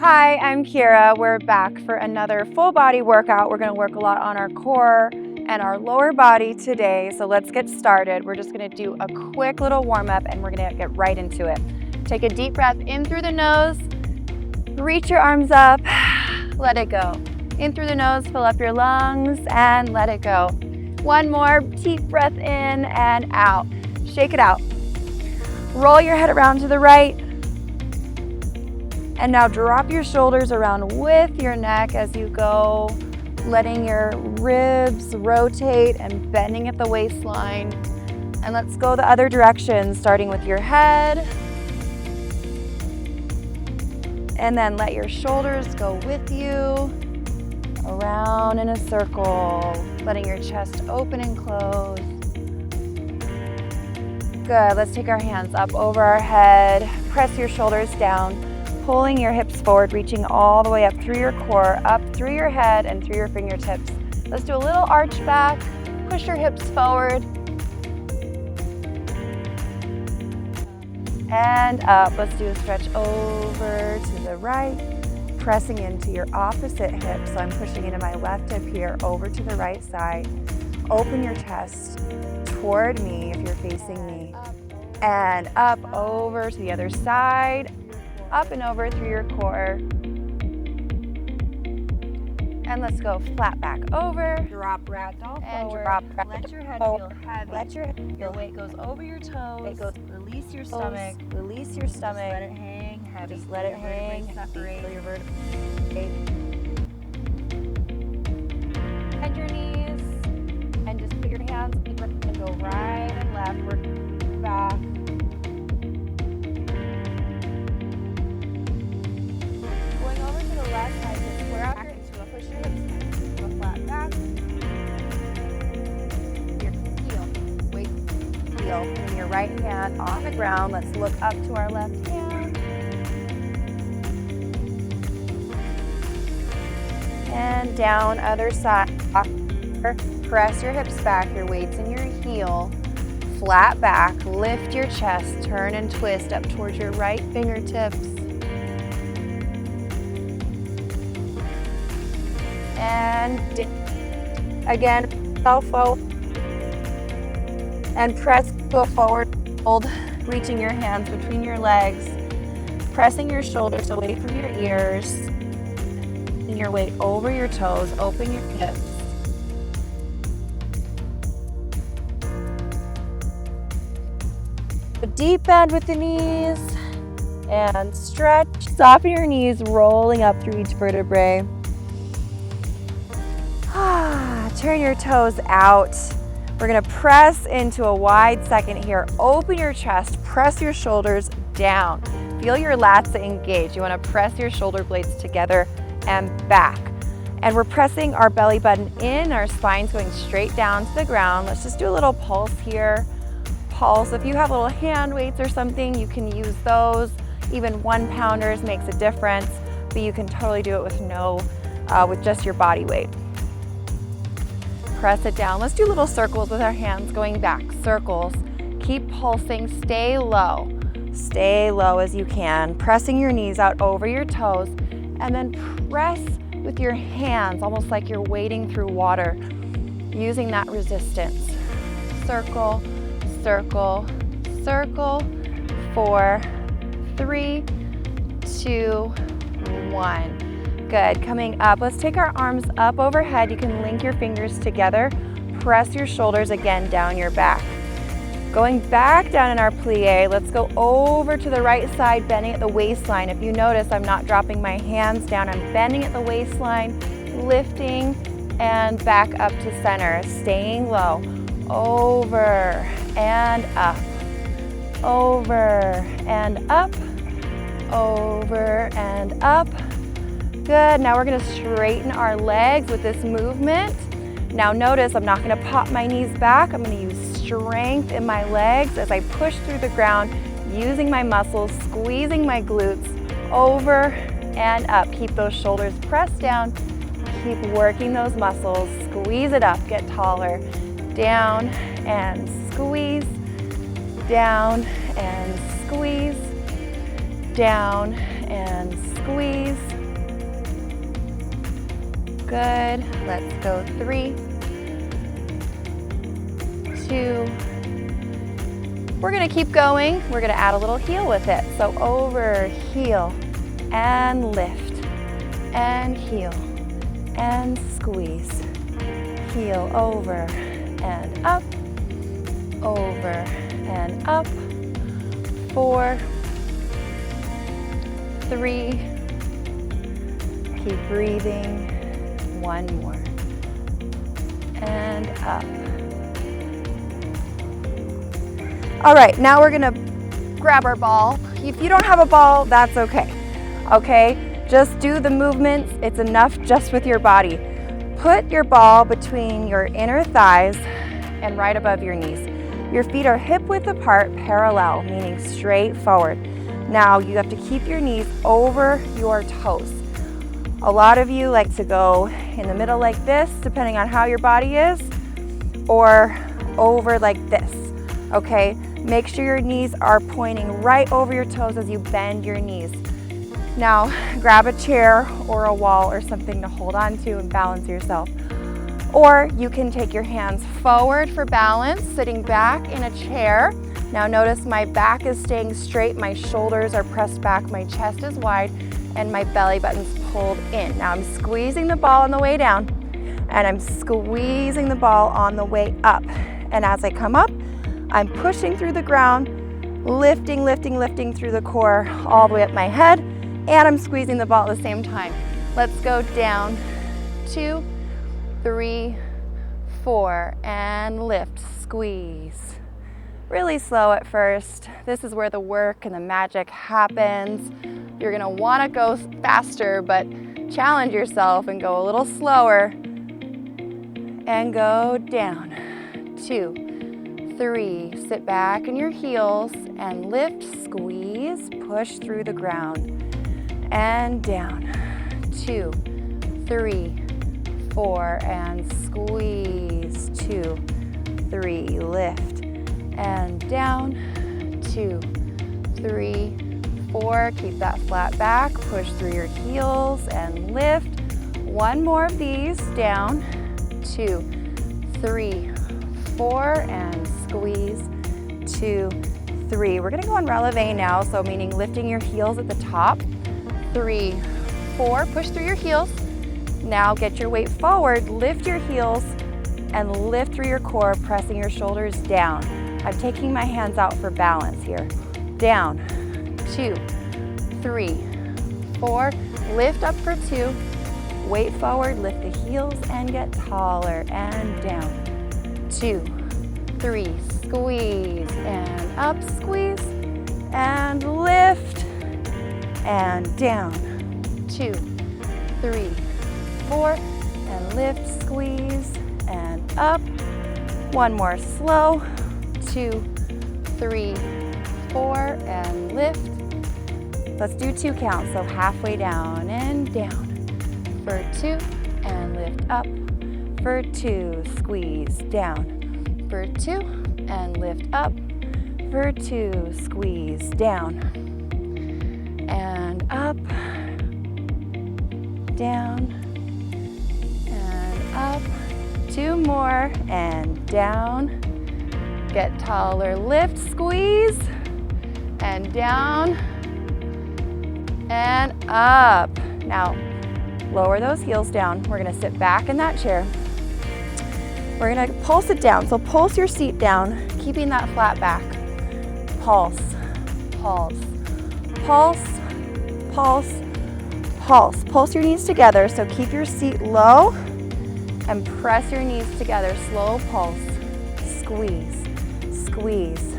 Hi, I'm Kyra. We're back for another full body workout. We're going to work a lot on our core and our lower body today. So let's get started. We're just going to do a quick little warm up and we're going to get right into it. Take a deep breath in through the nose. Reach your arms up. Let it go. In through the nose, fill up your lungs and let it go. One more deep breath in and out. Shake it out. Roll your head around to the right. And now drop your shoulders around with your neck as you go, letting your ribs rotate and bending at the waistline. And let's go the other direction, starting with your head. And then let your shoulders go with you, around in a circle, letting your chest open and close. Good, let's take our hands up over our head, press your shoulders down. Pulling your hips forward, reaching all the way up through your core, up through your head and through your fingertips. Let's do a little arch back, push your hips forward. And up, let's do a stretch over to the right, pressing into your opposite hip. So I'm pushing into my left hip here, over to the right side. Open your chest toward me if you're facing me. And up, over to the other side. Up and over through your core. And let's go flat back over. Drop ragdoll forward. Drop Let your head forward. feel heavy. Let your weight goes over your toes. Release your stomach. Release your stomach. Just let it hang heavy. Just let it hang. Separate. Feel your vertebrae. Bend your knees. And just put your hands and go right and left. Work back. Left side, just square out your hips, push your hips, go flat back. Your heel, weight, heel, and your right hand on the ground. Let's look up to our left hand. And down, other side. Press your hips back, your weight's in your heel. Flat back, lift your chest, turn and twist up towards your right fingertips. And again, elbow and press, go forward, hold, reaching your hands between your legs, pressing your shoulders away from your ears, and your weight over your toes, open your hips. A deep bend with the knees and stretch, soften your knees, rolling up through each vertebrae. Turn your toes out. We're gonna press into a wide second here. Open your chest, press your shoulders down. Feel your lats engage. You wanna press your shoulder blades together and back. And we're pressing our belly button in, our spine's going straight down to the ground. Let's just do a little pulse here. Pulse, if you have little hand weights or something, you can use those. Even 1 pounders makes a difference, but you can totally do it with just your body weight. Press it down. Let's do little circles with our hands going back. Circles. Keep pulsing. Stay low. Stay low as you can. Pressing your knees out over your toes. And then press with your hands, almost like you're wading through water, using that resistance. Circle, circle, circle. 4, 3, 2, 1. Good, coming up, let's take our arms up overhead. You can link your fingers together. Press your shoulders again down your back. Going back down in our plie, let's go over to the right side, bending at the waistline. If you notice, I'm not dropping my hands down. I'm bending at the waistline, lifting, and back up to center, staying low. Over and up, over and up, over and up. Good, now we're gonna straighten our legs with this movement. Now notice I'm not gonna pop my knees back. I'm gonna use strength in my legs as I push through the ground, using my muscles, squeezing my glutes, over and up. Keep those shoulders pressed down. Keep working those muscles. Squeeze it up, get taller. Down and squeeze. Down and squeeze. Down and squeeze. Good. Let's go 3, 2. We're gonna keep going. We're gonna add a little heel with it. So over, heel, and lift, and heel, and squeeze. Heel, over, and up, over, and up. 4, 3. Keep breathing. 1 more. And up. All right, now we're gonna grab our ball. If you don't have a ball, that's okay. Okay, just do the movements. It's enough just with your body. Put your ball between your inner thighs and right above your knees. Your feet are hip width apart, parallel, meaning straight forward. Now you have to keep your knees over your toes. A lot of you like to go in the middle like this, depending on how your body is, or over like this, okay? Make sure your knees are pointing right over your toes as you bend your knees. Now, grab a chair or a wall or something to hold on to and balance yourself. Or you can take your hands forward for balance, sitting back in a chair. Now notice my back is staying straight, my shoulders are pressed back, my chest is wide, and my belly button's pulled in. Now I'm squeezing the ball on the way down, and I'm squeezing the ball on the way up. And as I come up, I'm pushing through the ground, lifting, lifting, lifting through the core all the way up my head, and I'm squeezing the ball at the same time. Let's go down, 2, 3, 4, and lift, squeeze. Really slow at first. This is where the work and the magic happens. You're gonna wanna go faster, but challenge yourself and go a little slower. And go down, 2, 3, sit back in your heels and lift, squeeze, push through the ground. And down, 2, 3, 4, and squeeze, 2, 3, lift, and down, 2, 3, 4, keep that flat back, push through your heels and lift. 1 more of these, down, 2, 3, 4, and squeeze, 2, 3. We're gonna go on releve now, so meaning lifting your heels at the top. 3, 4, push through your heels. Now get your weight forward, lift your heels, and lift through your core, pressing your shoulders down. I'm taking my hands out for balance here. Down, 2, 3, 4, lift up for 2, weight forward, lift the heels and get taller, and down, 2, 3, squeeze, and up, squeeze, and lift, and down, 2, 3, 4, and lift, squeeze, and up. 1 more slow, 2, 3, 4, and lift. Let's do 2 counts, so halfway down and down. For 2, and lift up. For 2, squeeze, down. For 2, and lift up. For 2, squeeze, down. And up, down, and up. 2 more, and down. Get taller, lift, squeeze, and down, and up. Now, lower those heels down. We're gonna sit back in that chair. We're gonna pulse it down. So pulse your seat down, keeping that flat back. Pulse, pulse, pulse, pulse, pulse. Pulse your knees together, so keep your seat low and press your knees together. Slow pulse, squeeze, squeeze,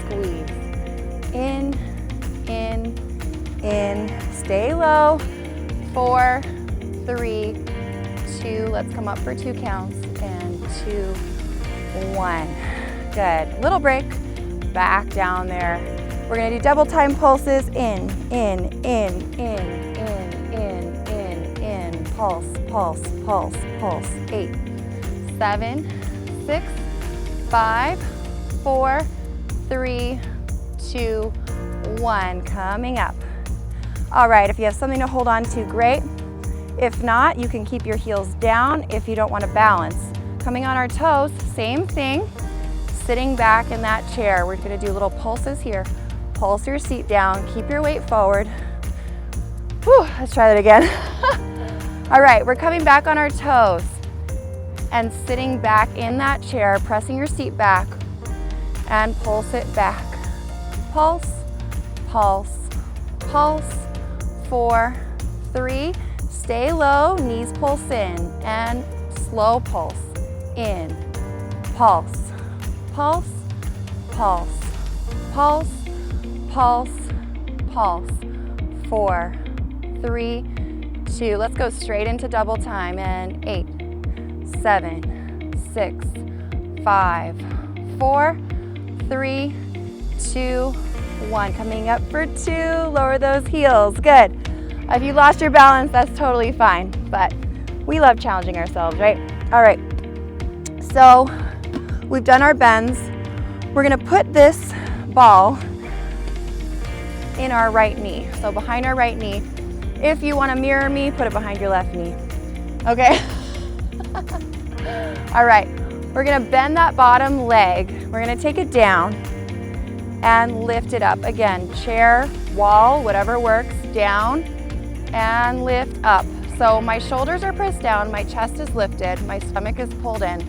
squeeze. In, stay low. 4, 3, 2, let's come up for 2 counts, and 2, 1. Good, little break, back down there. We're gonna do double time pulses, in, pulse, pulse, pulse, pulse. 8, 7, 6, 5, 4, 3, 2, 1. Coming up. All right, if you have something to hold on to, great. If not, you can keep your heels down if you don't want to balance. Coming on our toes, same thing. Sitting back in that chair. We're gonna do little pulses here. Pulse your seat down, keep your weight forward. Whew, let's try that again. All right, we're coming back on our toes and sitting back in that chair, pressing your seat back and pulse it back. Pulse, pulse, pulse. 4, 3, stay low, knees pulse in, and slow pulse, in, pulse, pulse, pulse, pulse, pulse, pulse. 4, 3, 2, let's go straight into double time, and 8, 7, 6, 5, 4, 3, 2, 1. Coming up for 2, lower those heels, good. If you lost your balance, that's totally fine, but we love challenging ourselves, right? All right, so we've done our bends. We're gonna put this ball in our right knee, so behind our right knee. If you wanna mirror me, put it behind your left knee, okay? All right, we're gonna bend that bottom leg. We're gonna take it down and lift it up. Again, chair, wall, whatever works, down and lift up. So my shoulders are pressed down, my chest is lifted, my stomach is pulled in,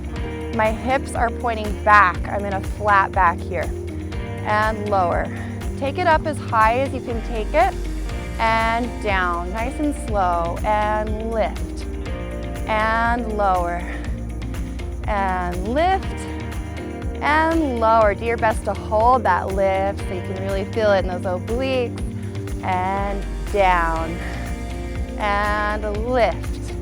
my hips are pointing back. I'm in a flat back here. And lower. Take it up as high as you can take it and down, nice and slow, and lift and lower and lift and lower. Do your best to hold that lift so you can really feel it in those obliques. And down. And lift.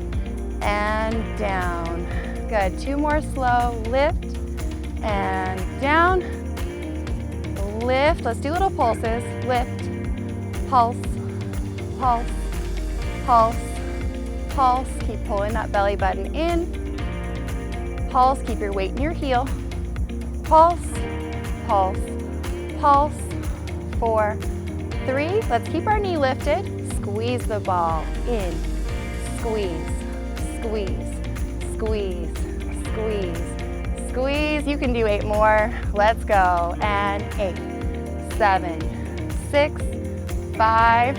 And down. Good. 2 more slow. Lift. And down. Lift. Let's do little pulses. Lift. Pulse. Pulse. Pulse. Pulse. Keep pulling that belly button in. Pulse. Keep your weight in your heel. Pulse, pulse, pulse. 4, 3. Let's keep our knee lifted. Squeeze the ball in. Squeeze, squeeze, squeeze, squeeze, squeeze. You can do 8 more. Let's go. And 8, 7, 6, 5,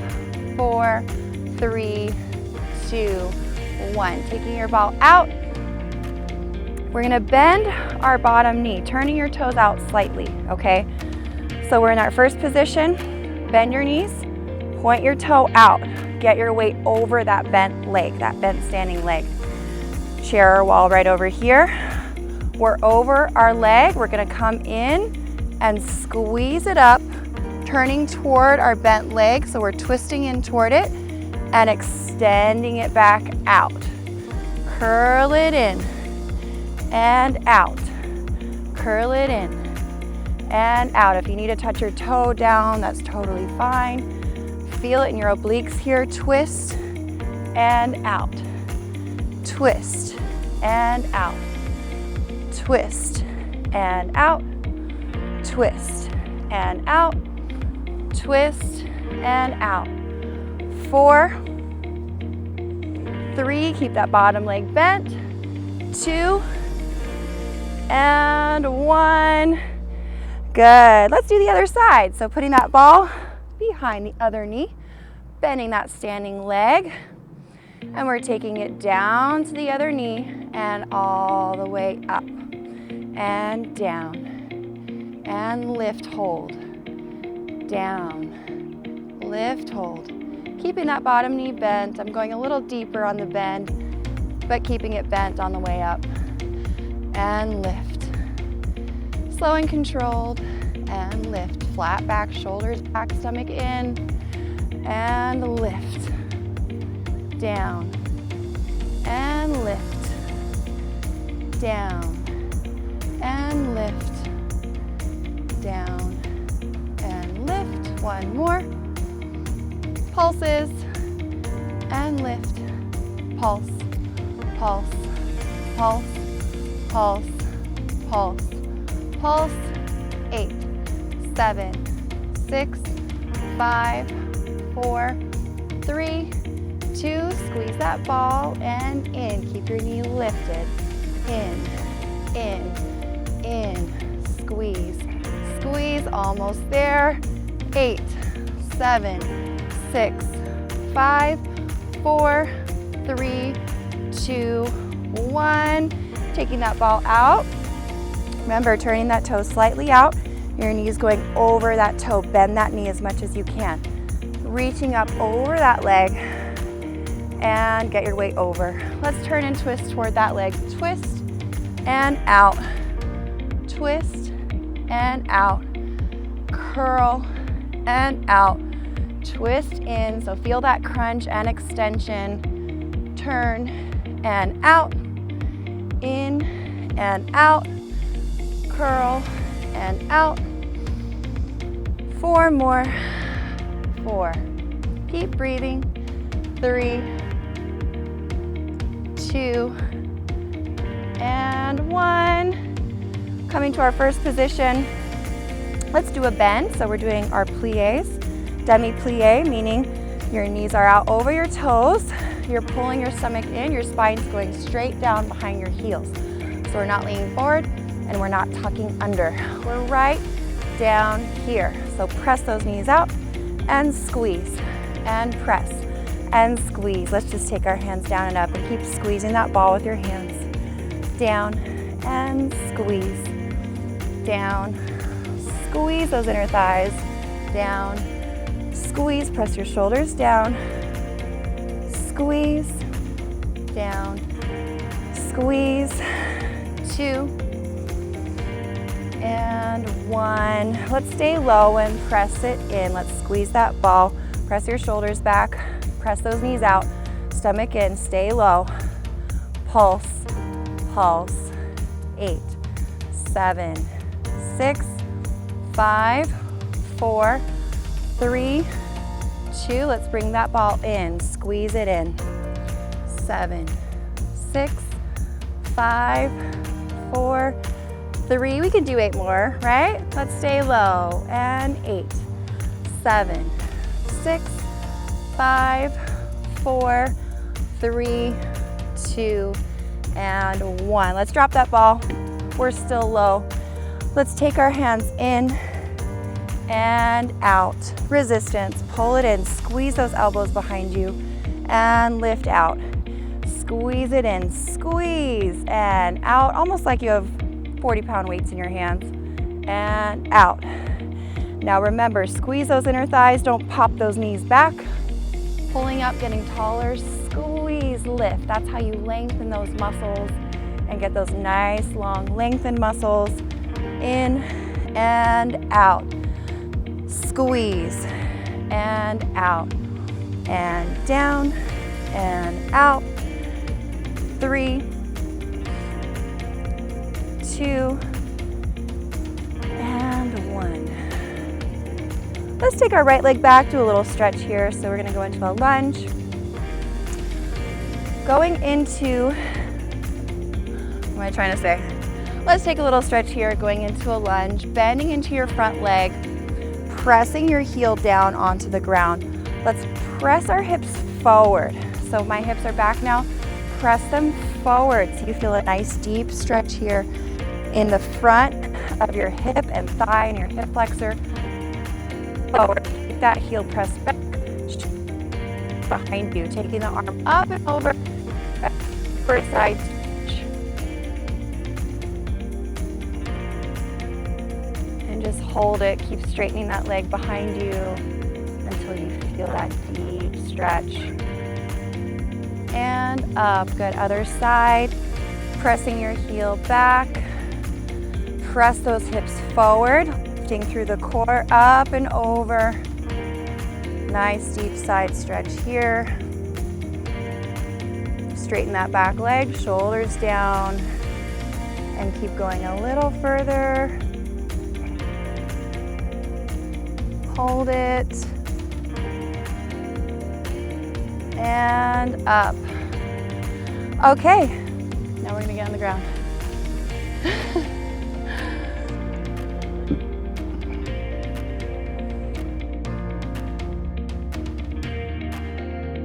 4, 3, 2, 1. Taking your ball out. We're gonna bend our bottom knee, turning your toes out slightly, okay? So we're in our first position, bend your knees, point your toe out, get your weight over that bent leg, that bent standing leg. Chair or wall right over here. We're over our leg, we're gonna come in and squeeze it up, turning toward our bent leg, so we're twisting in toward it and extending it back out. Curl it in. And out. Curl it in and out. If you need to touch your toe down, that's totally fine. Feel it in your obliques here. Twist and out. Twist and out. Twist and out. Twist and out. Twist and out. 4, 3, keep that bottom leg bent. 2, and 1. Good. Let's do the other side. So putting that ball behind the other knee, bending that standing leg, and we're taking it down to the other knee and all the way up and down and lift, hold, down, lift, hold. Keeping that bottom knee bent. I'm going a little deeper on the bend, but keeping it bent on the way up. And lift. Slow and controlled. And lift. Flat back, shoulders back, stomach in. And lift. Down. And lift. Down. And lift. Down. And lift. 1 more. Pulses. And lift. Pulse. Pulse. Pulse. Pulse, pulse, pulse. 8, 7, 6, 5, 4, 3, 2, squeeze that ball and in. Keep your knee lifted. In, squeeze, squeeze, almost there. 8, 7, 6, 5, 4, 3, 2, 1. Taking that ball out. Remember, turning that toe slightly out. Your knee's going over that toe. Bend that knee as much as you can. Reaching up over that leg and get your weight over. Let's turn and twist toward that leg. Twist and out. Twist and out. Curl and out. Twist in, so feel that crunch and extension. Turn and out. In and out. Curl and out. 4 more. 4. Keep breathing. 3, 2, and 1. Coming to our first position. Let's do a bend. So we're doing our pliés. Demi-plié, meaning your knees are out over your toes. You're pulling your stomach in. Your spine's going straight down behind your heels. So we're not leaning forward and we're not tucking under. We're right down here. So press those knees out and squeeze and press and squeeze. Let's just take our hands down and up and keep squeezing that ball with your hands. Down and squeeze. Down. Squeeze those inner thighs. Down. Squeeze. Press your shoulders down. Squeeze. Down. Squeeze. 2. And 1. Let's stay low and press it in. Let's squeeze that ball. Press your shoulders back. Press those knees out. Stomach in. Stay low. Pulse. Pulse. 8, 7, 6, 5, 4, 3, 2. Let's bring that ball in. Squeeze it in. 7, 6, 5, 4, 3. We can do 8 more, right? Let's stay low. And 8, 7, 6, 5, 4, 3, 2, and 1. Let's drop that ball. We're still low. Let's take our hands in and out. Resistance. Pull it in. Squeeze those elbows behind you and lift out. Squeeze it in. Squeeze and out. Almost like you have 40-pound weights in your hands. And out. Now remember, squeeze those inner thighs. Don't pop those knees back. Pulling up, getting taller. Squeeze, lift. That's how you lengthen those muscles and get those nice, long, lengthened muscles. In and out. Squeeze and out. And down and out. 3, 2, and 1. Let's take our right leg back, do a little stretch here. So we're gonna go into a lunge. Going into, what am I trying to say? Let's take a little stretch here, going into a lunge, bending into your front leg, pressing your heel down onto the ground. Let's press our hips forward. So my hips are back now. Press them forward so you feel a nice deep stretch here in the front of your hip and thigh and your hip flexor. Forward. Keep that heel pressed back behind you. Taking the arm up and over. First side stretch. And just hold it. Keep straightening that leg behind you until you feel that deep stretch. And up. Good. Other side. Pressing your heel back. Press those hips forward. Lifting through the core, up and over. Nice deep side stretch here. Straighten that back leg, shoulders down, and keep going a little further. Hold it. And up. Okay, now we're gonna get on the ground.